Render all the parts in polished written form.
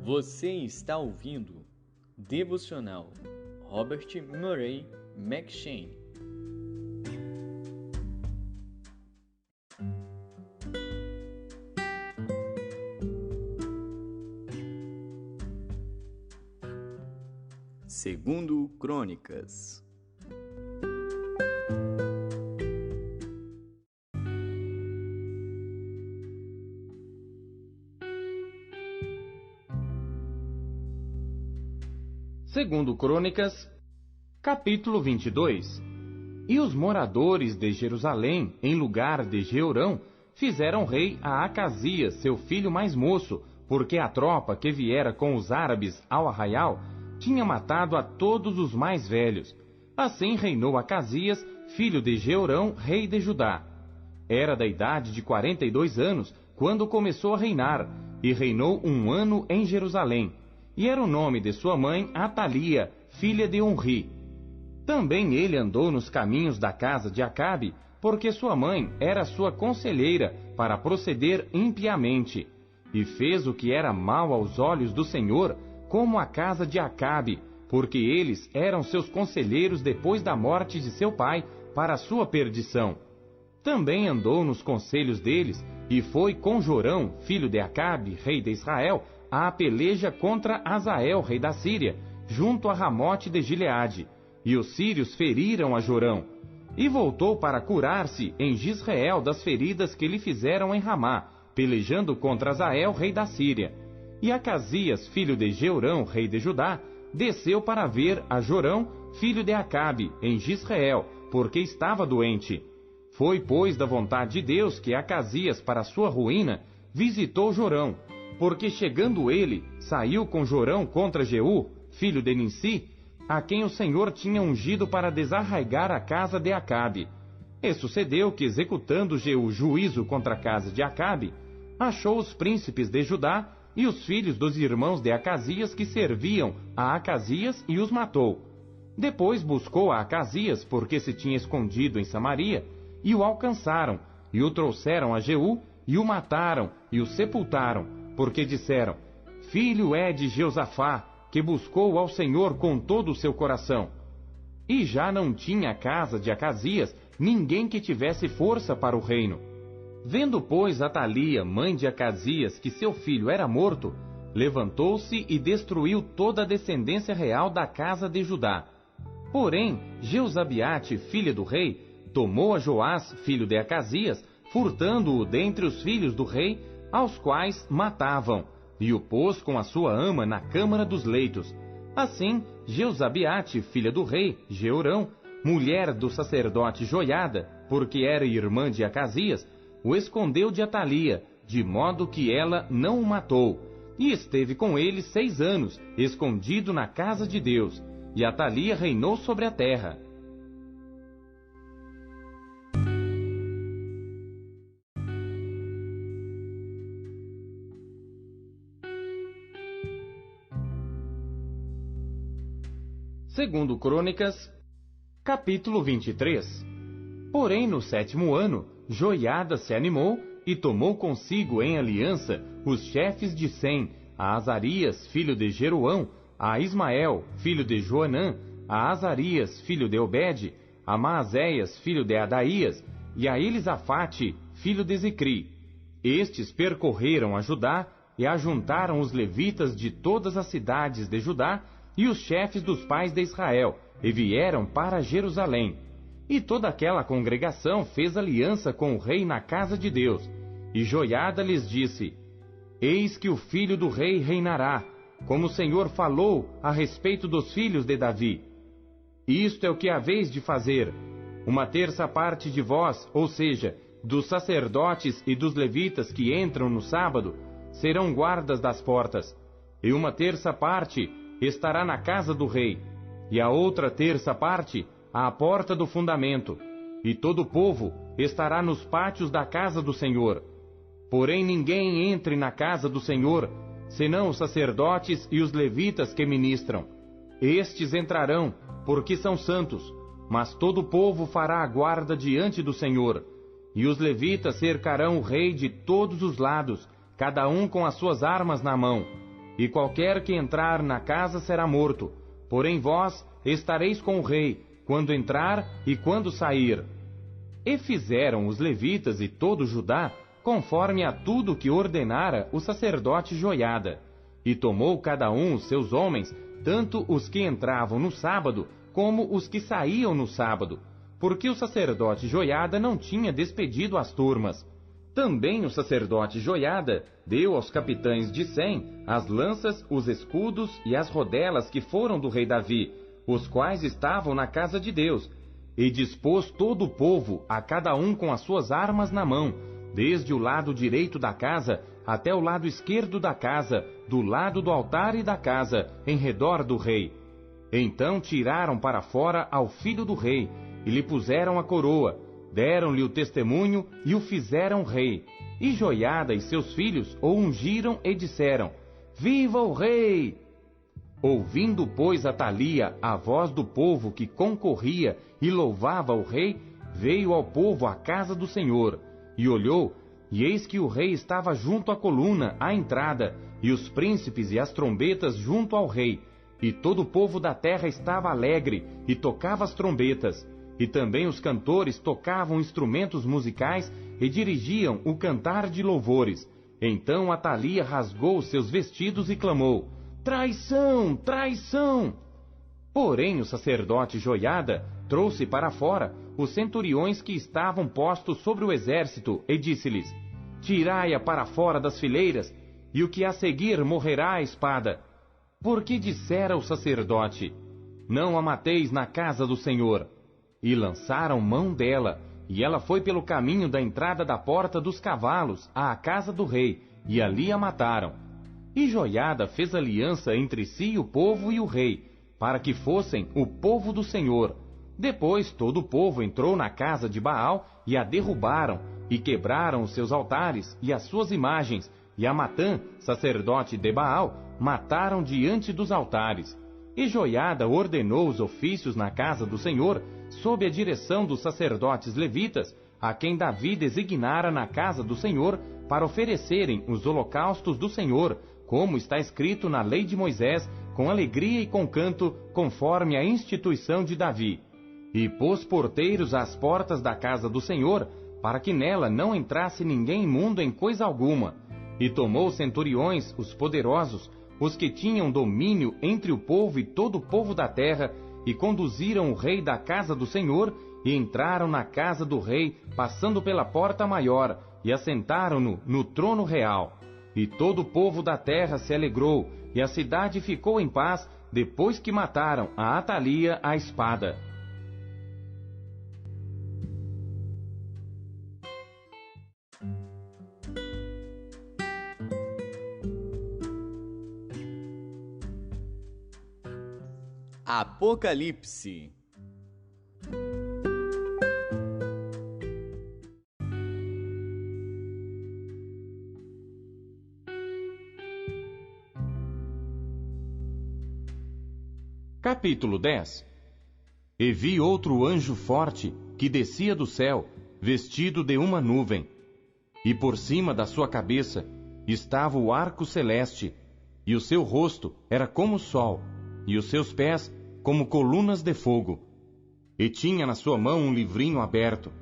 Você está ouvindo Devocional Robert Murray M'Cheyne. Segundo Crônicas. Segundo Crônicas, capítulo 22. E os moradores de Jerusalém, em lugar de Jeorão, fizeram rei a Acasias, seu filho mais moço, porque a tropa que viera com os árabes ao arraial tinha matado a todos os mais velhos. Assim reinou Acasias, filho de Jeorão, rei de Judá. Era da idade de 42 anos, quando começou a reinar, e reinou 1 ano em Jerusalém. E era o nome de sua mãe Atalia, filha de Onri. Também ele andou nos caminhos da casa de Acabe, porque sua mãe era sua conselheira para proceder impiamente. E fez o que era mal aos olhos do Senhor, como a casa de Acabe, porque eles eram seus conselheiros depois da morte de seu pai, para sua perdição. Também andou nos conselhos deles, e foi com Jorão, filho de Acabe, rei de Israel, à peleja contra Azael, rei da Síria, junto a Ramote de Gileade. E os sírios feriram a Jorão. E voltou para curar-se em Jizreel das feridas que lhe fizeram em Ramá, pelejando contra Azael, rei da Síria. E Acasias, filho de Jeorão, rei de Judá, desceu para ver a Jorão, filho de Acabe, em Jizreel, porque estava doente. Foi, pois, da vontade de Deus que Acasias, para sua ruína, visitou Jorão, porque chegando ele, saiu com Jorão contra Jeú, filho de Ninsi, a quem o Senhor tinha ungido para desarraigar a casa de Acabe. E sucedeu que, executando Jeú juízo contra a casa de Acabe, achou os príncipes de Judá e os filhos dos irmãos de Acasias que serviam a Acasias e os matou. Depois buscou a Acasias, porque se tinha escondido em Samaria, e o alcançaram, e o trouxeram a Jeú, e o mataram, e o sepultaram, porque disseram: filho é de Jeosafá, que buscou ao Senhor com todo o seu coração. E já não tinha a casa de Acasias ninguém que tivesse força para o reino. Vendo, pois, Atalia, mãe de Acasias, que seu filho era morto, levantou-se e destruiu toda a descendência real da casa de Judá. Porém, Jeozabiate, filha do rei, tomou a Joás, filho de Acasias, furtando-o dentre os filhos do rei, aos quais matavam, e o pôs com a sua ama na câmara dos leitos. Assim, Jeozabiate, filha do rei, Jeorão, mulher do sacerdote Joiada, porque era irmã de Acasias, o escondeu de Atalia, de modo que ela não o matou, e esteve com ele 6 anos, escondido na casa de Deus, e Atalia reinou sobre a terra. Segundo Crônicas, capítulo 23. Porém, no 7º ano, Joiada se animou e tomou consigo em aliança os chefes de Sem, a Azarias, filho de Jeroão, a Ismael, filho de Joanã, a Azarias, filho de Obed, a Maazéias, filho de Adaías, e a Elisafate, filho de Zicri. Estes percorreram a Judá e ajuntaram os levitas de todas as cidades de Judá e os chefes dos pais de Israel, e vieram para Jerusalém. E toda aquela congregação fez aliança com o rei na casa de Deus. E Joiada lhes disse: eis que o filho do rei reinará, como o Senhor falou a respeito dos filhos de Davi. Isto é o que haveis de fazer: 1/3 parte de vós, ou seja, dos sacerdotes e dos levitas que entram no sábado, serão guardas das portas, e 1/3 parte estará na casa do rei, e a outra 1/3 parte à porta do fundamento, e todo o povo estará nos pátios da casa do Senhor. Porém ninguém entre na casa do Senhor, senão os sacerdotes e os levitas que ministram. Estes entrarão, porque são santos, mas todo o povo fará a guarda diante do Senhor. E os levitas cercarão o rei de todos os lados, cada um com as suas armas na mão. e qualquer que entrar na casa será morto. Porém vós estareis com o rei, quando entrar e quando sair. E fizeram os levitas e todo Judá, conforme a tudo que ordenara o sacerdote Joiada. E tomou cada um os seus homens, tanto os que entravam no sábado, como os que saíam no sábado, porque o sacerdote Joiada não tinha despedido as turmas. Também o sacerdote Joiada deu aos capitães de 100 as lanças, os escudos e as rodelas que foram do rei Davi, os quais estavam na casa de Deus, e dispôs todo o povo, a cada um com as suas armas na mão, desde o lado direito da casa até o lado esquerdo da casa, do lado do altar e da casa, em redor do rei. Então tiraram para fora ao filho do rei, e lhe puseram a coroa, deram-lhe o testemunho e o fizeram rei. E Joiada e seus filhos o ungiram e disseram: Viva o rei! Ouvindo, pois, Atalia a voz do povo que concorria e louvava o rei, veio ao povo à casa do Senhor, e olhou, e eis que o rei estava junto à coluna, à entrada, e os príncipes e as trombetas junto ao rei, e todo o povo da terra estava alegre, e tocava as trombetas, e também os cantores tocavam instrumentos musicais, e dirigiam o cantar de louvores. Então Atalia rasgou os seus vestidos e clamou: Traição! Traição! Porém o sacerdote Joiada trouxe para fora os centuriões que estavam postos sobre o exército, e disse-lhes: Tirai-a para fora das fileiras, e o que a seguir morrerá à espada. Porque dissera o sacerdote: Não a mateis na casa do Senhor. E lançaram mão dela, e ela foi pelo caminho da entrada da porta dos cavalos à casa do rei, e ali a mataram. E Joiada fez aliança entre si o povo e o rei, para que fossem o povo do Senhor. Depois todo o povo entrou na casa de Baal e a derrubaram, e quebraram os seus altares e as suas imagens, e a Matã, sacerdote de Baal, mataram diante dos altares. E Joiada ordenou os ofícios na casa do Senhor, sob a direção dos sacerdotes levitas, a quem Davi designara na casa do Senhor, para oferecerem os holocaustos do Senhor, como está escrito na lei de Moisés, com alegria e com canto, conforme a instituição de Davi. E pôs porteiros às portas da casa do Senhor, para que nela não entrasse ninguém imundo em coisa alguma. E tomou centuriões, os poderosos, os que tinham domínio entre o povo e todo o povo da terra, e conduziram o rei da casa do Senhor, e entraram na casa do rei, passando pela porta maior, e assentaram-no no trono real. E todo o povo da terra se alegrou, e a cidade ficou em paz, depois que mataram a Atalia à espada. Apocalipse. Capítulo 10. E vi outro anjo forte, que descia do céu, vestido de uma nuvem. E por cima da sua cabeça estava o arco celeste, e o seu rosto era como o sol, e os seus pés como colunas de fogo. E tinha na sua mão um livrinho aberto,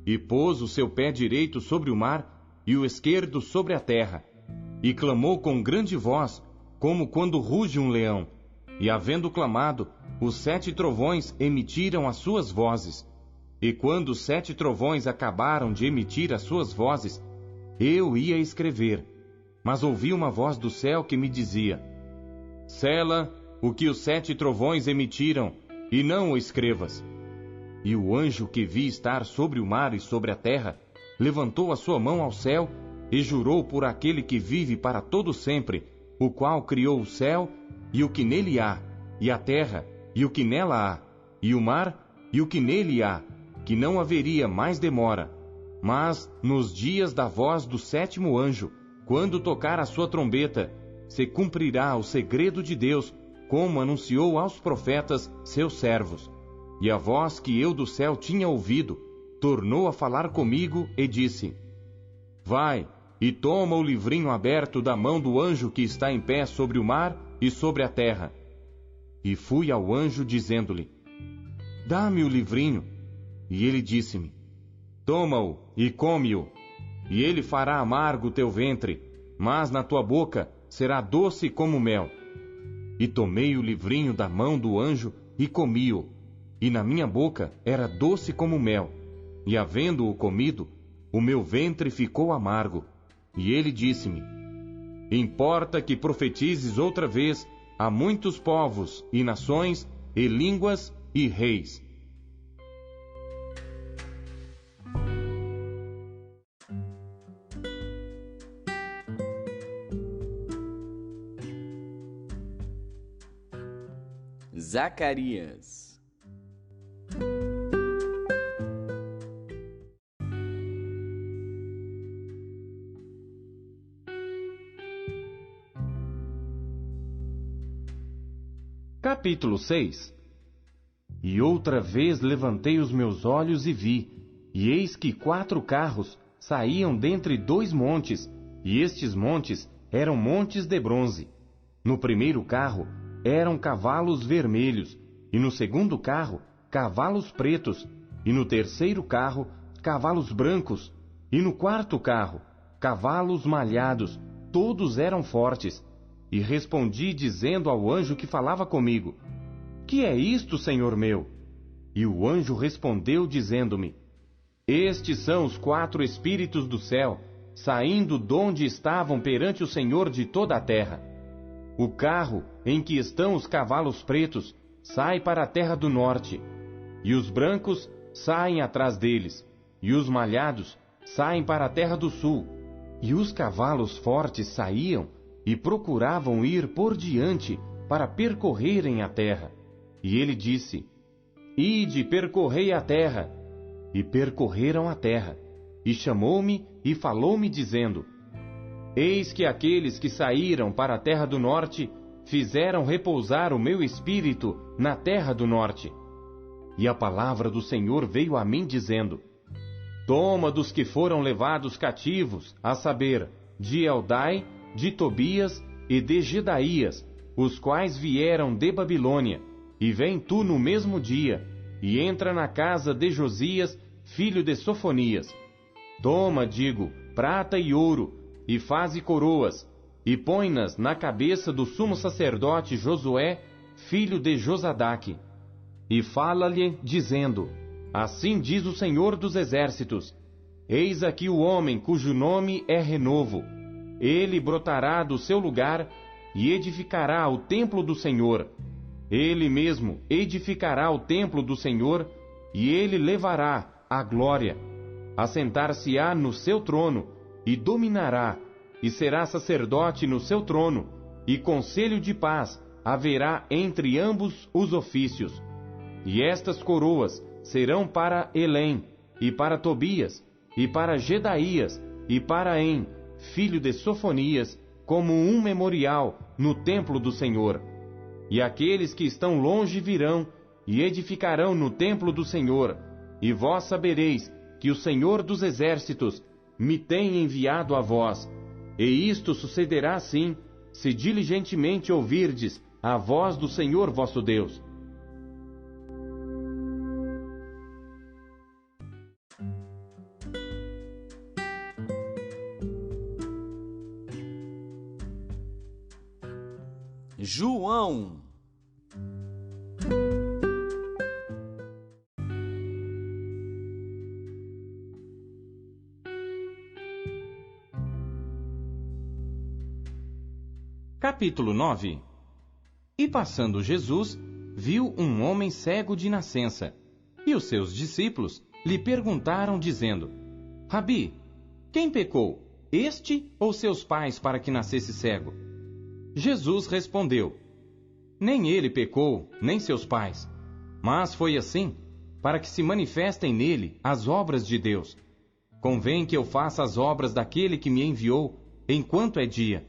e pôs o seu pé direito sobre o mar, e o esquerdo sobre a terra, e clamou com grande voz, como quando ruge um leão. E havendo clamado, os 7 trovões emitiram as suas vozes. E quando os 7 trovões acabaram de emitir as suas vozes, eu ia escrever, mas ouvi uma voz do céu que me dizia: Sela o que os 7 trovões emitiram, e não o escrevas. E o anjo que vi estar sobre o mar e sobre a terra, levantou a sua mão ao céu, e jurou por aquele que vive para todo sempre, o qual criou o céu, e o que nele há, e a terra, e o que nela há, e o mar, e o que nele há, que não haveria mais demora. Mas, nos dias da voz do 7º anjo, quando tocar a sua trombeta, se cumprirá o segredo de Deus, como anunciou aos profetas, seus servos. E a voz que eu do céu tinha ouvido, tornou a falar comigo e disse: Vai, e toma o livrinho aberto da mão do anjo que está em pé sobre o mar e sobre a terra. E fui ao anjo, dizendo-lhe: Dá-me o livrinho. E ele disse-me: Toma-o e come-o, e ele fará amargo o teu ventre, mas na tua boca será doce como mel. E tomei o livrinho da mão do anjo e comi-o, e na minha boca era doce como mel. E havendo-o comido, o meu ventre ficou amargo. E ele disse-me: Importa que profetizes outra vez a muitos povos e nações e línguas e reis. Zacarias. Capítulo 6. E outra vez levantei os meus olhos e vi, e eis que 4 carros saíam dentre 2 montes, e estes montes eram montes de bronze. No primeiro carro eram cavalos vermelhos, e no segundo carro cavalos pretos, e no terceiro carro cavalos brancos, e no quarto carro cavalos malhados, todos eram fortes. E respondi dizendo ao anjo que falava comigo: Que é isto, Senhor meu? E o anjo respondeu dizendo-me: Estes são os 4 espíritos do céu, saindo donde estavam perante o Senhor de toda a terra. O carro em que estão os cavalos pretos sai para a terra do norte, e os brancos saem atrás deles, e os malhados saem para a terra do sul. E os cavalos fortes saíam e procuravam ir por diante para percorrerem a terra. E ele disse: Ide, percorrei a terra. E percorreram a terra. E chamou-me e falou-me, dizendo: Eis que aqueles que saíram para a terra do norte fizeram repousar o meu espírito na terra do norte. E a palavra do Senhor veio a mim, dizendo: Toma dos que foram levados cativos, a saber, de Eldai, de Tobias e de Gedaías, os quais vieram de Babilônia, e vem tu no mesmo dia, e entra na casa de Josias, filho de Sofonias. Toma, digo, prata e ouro, e faze coroas, e põe-nas na cabeça do sumo sacerdote Josué, filho de Josadaque. E fala-lhe, dizendo: Assim diz o Senhor dos Exércitos: Eis aqui o homem cujo nome é Renovo. Ele brotará do seu lugar e edificará o templo do Senhor. Ele mesmo edificará o templo do Senhor, e ele levará a glória. Assentar-se-á no seu trono, e dominará, e será sacerdote no seu trono, e conselho de paz haverá entre ambos os ofícios. E estas coroas serão para Elém, e para Tobias, e para Gedaías, e para En, filho de Sofonias, como um memorial no templo do Senhor. E aqueles que estão longe virão e edificarão no templo do Senhor, e vós sabereis que o Senhor dos Exércitos me tem enviado a vós. E isto sucederá assim, se diligentemente ouvirdes a voz do Senhor vosso Deus. João. Capítulo 9. E passando Jesus, viu um homem cego de nascença, e os seus discípulos lhe perguntaram, dizendo: Rabi, quem pecou, este ou seus pais, para que nascesse cego? Jesus respondeu: Nem ele pecou, nem seus pais, mas foi assim, para que se manifestem nele as obras de Deus. Convém que eu faça as obras daquele que me enviou, enquanto é dia.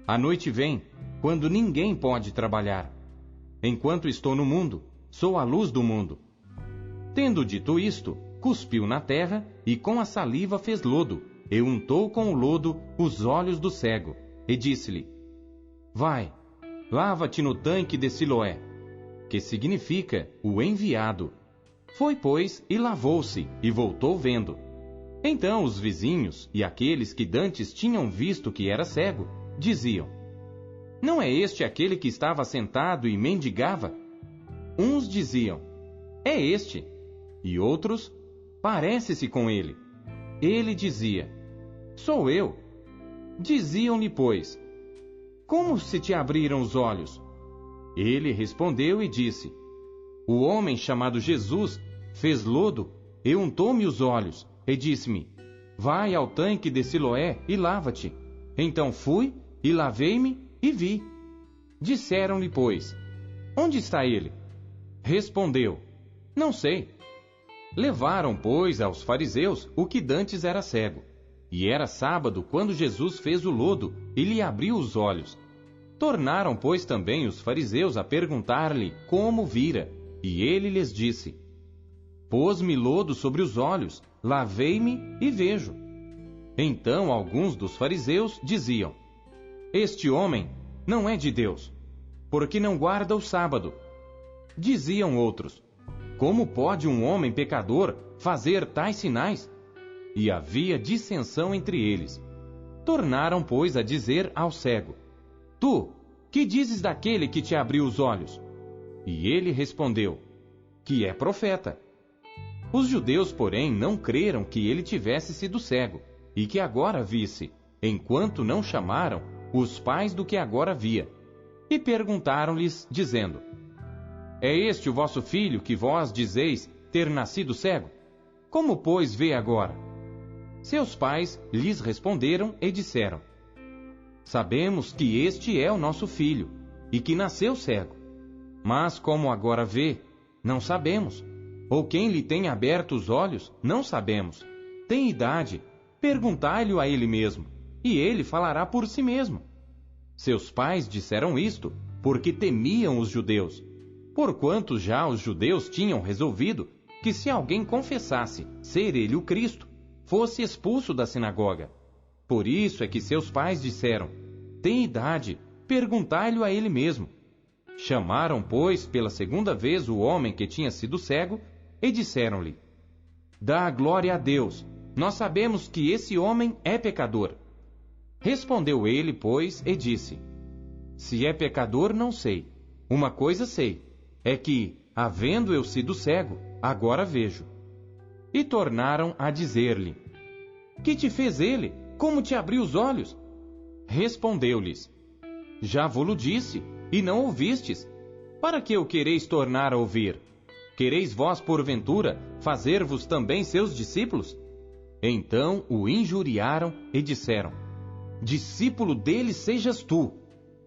A noite vem, quando ninguém pode trabalhar. Enquanto estou no mundo, sou a luz do mundo. Tendo dito isto, cuspiu na terra e com a saliva fez lodo, e untou com o lodo os olhos do cego, e disse-lhe: Vai, lava-te no tanque de Siloé, que significa o enviado. Foi, pois, e lavou-se, e voltou vendo. Então os vizinhos e aqueles que dantes tinham visto que era cego, diziam: Não é este aquele que estava sentado e mendigava? Uns diziam: É este. E outros: Parece-se com ele. Ele dizia: Sou eu. Diziam-lhe, pois: Como se te abriram os olhos? Ele respondeu e disse: O homem chamado Jesus fez lodo e untou-me os olhos, e disse-me: Vai ao tanque de Siloé e lava-te. Então fui e lavei-me e vi. Disseram-lhe, pois: Onde está ele? Respondeu: Não sei. Levaram, pois, aos fariseus o que dantes era cego. E era sábado quando Jesus fez o lodo e lhe abriu os olhos. Tornaram, pois, também os fariseus a perguntar-lhe como vira. E ele lhes disse: Pôs-me lodo sobre os olhos, lavei-me e vejo. Então alguns dos fariseus diziam: Este homem não é de Deus, porque não guarda o sábado. Diziam outros: Como pode um homem pecador fazer tais sinais? E havia dissensão entre eles. Tornaram, pois, a dizer ao cego: Tu, que dizes daquele que te abriu os olhos? E ele respondeu: Que é profeta. Os judeus, porém, não creram que ele tivesse sido cego, e que agora visse, enquanto não chamaram os pais do que agora via. E perguntaram-lhes, dizendo: É este o vosso filho que vós dizeis ter nascido cego? Como, pois, vê agora? Seus pais lhes responderam e disseram: Sabemos que este é o nosso filho, e que nasceu cego. Mas como agora vê, não sabemos. Ou quem lhe tem aberto os olhos, não sabemos. Tem idade, perguntai-lhe a ele mesmo, e ele falará por si mesmo. Seus pais disseram isto porque temiam os judeus, porquanto já os judeus tinham resolvido que se alguém confessasse ser ele o Cristo, fosse expulso da sinagoga. Por isso é que seus pais disseram: Tem idade, perguntai-lhe a ele mesmo. Chamaram, pois, pela segunda vez o homem que tinha sido cego, e disseram-lhe: Dá glória a Deus, nós sabemos que esse homem é pecador. Respondeu ele, pois, e disse: Se é pecador, não sei. Uma coisa sei, é que, havendo eu sido cego, agora vejo. E tornaram a dizer-lhe: Que te fez ele? Como te abriu os olhos? Respondeu-lhes: Já vo-lo disse, e não ouvistes. Para que o quereis tornar a ouvir? Quereis vós, porventura, fazer-vos também seus discípulos? Então o injuriaram e disseram: Discípulo dele sejas tu.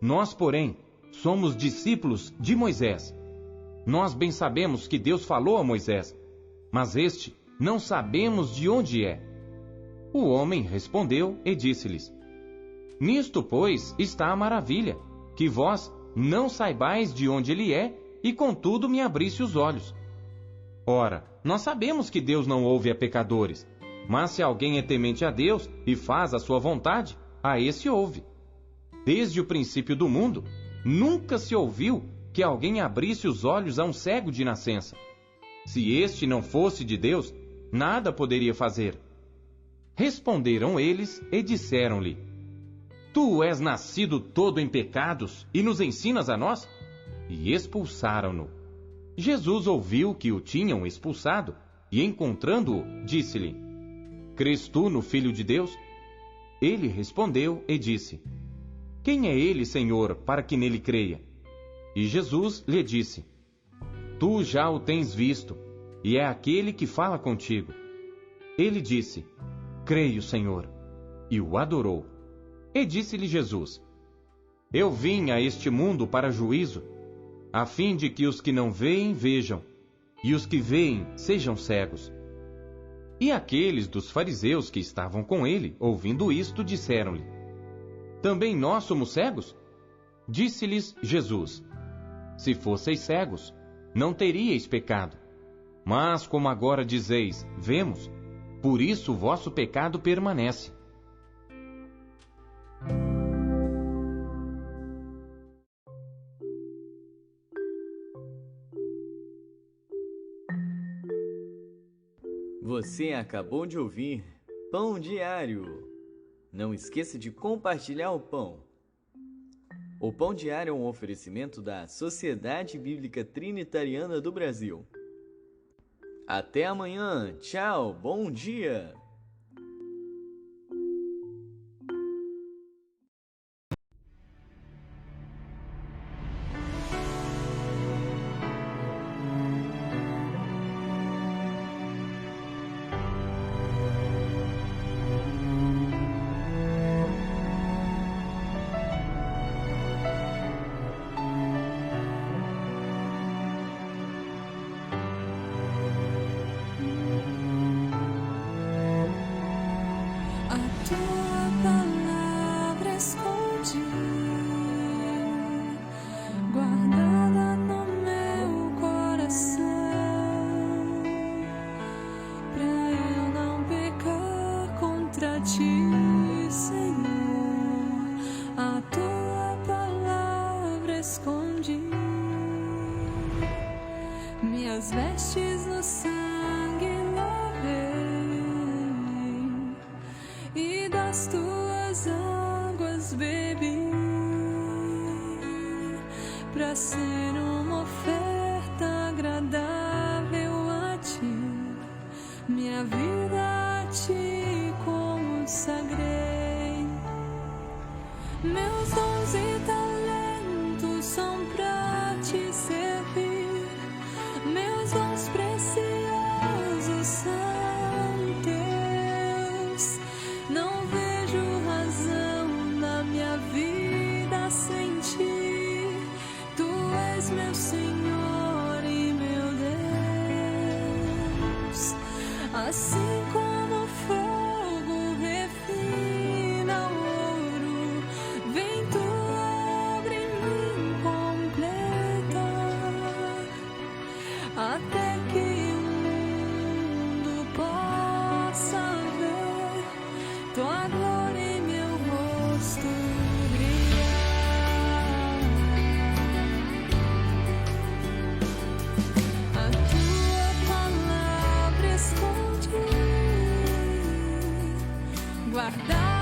Nós, porém, somos discípulos de Moisés. Nós bem sabemos que Deus falou a Moisés, mas este não sabemos de onde é. O homem respondeu e disse-lhes: Nisto, pois, está a maravilha, que vós não saibais de onde ele é, e contudo me abriste os olhos. Ora, nós sabemos que Deus não ouve a pecadores, mas se alguém é temente a Deus e faz a sua vontade, a esse ouve. Desde o princípio do mundo, nunca se ouviu que alguém abrisse os olhos a um cego de nascença. Se este não fosse de Deus, nada poderia fazer. Responderam eles e disseram-lhe: Tu és nascido todo em pecados e nos ensinas a nós? E expulsaram-no. Jesus ouviu que o tinham expulsado e, encontrando-o, disse-lhe: Crês tu no Filho de Deus? Ele respondeu e disse: Quem é ele, Senhor, para que nele creia? E Jesus lhe disse: Tu já o tens visto, e é aquele que fala contigo. Ele disse: Creio, Senhor, e o adorou. E disse-lhe Jesus: Eu vim a este mundo para juízo, a fim de que os que não veem vejam, e os que veem sejam cegos. E aqueles dos fariseus que estavam com ele, ouvindo isto, disseram-lhe: Também nós somos cegos? Disse-lhes Jesus: Se fosseis cegos, não teríeis pecado. Mas como agora dizeis, vemos, por isso o vosso pecado permanece. Você acabou de ouvir Pão Diário. Não esqueça de compartilhar o pão. O Pão Diário é um oferecimento da Sociedade Bíblica Trinitariana do Brasil. Até amanhã. Tchau. Bom dia. Guardada no meu coração, pra eu não pecar contra ti, Senhor. A tua palavra escondi, minhas vestes no sangue lavei, e das tuas águas bebi, pra ser uma oferta agradável a ti, minha vida a ti consagrei. Meus dons e talentos são pra te servir, meus dons preciosos são teus. Não vejo razão na minha vida sem ti. Meu Senhor e meu Deus, assim como o fogo refina o ouro, vem tua obra em mim completa, até que o mundo possa ver tua glória em meu rosto. Guardar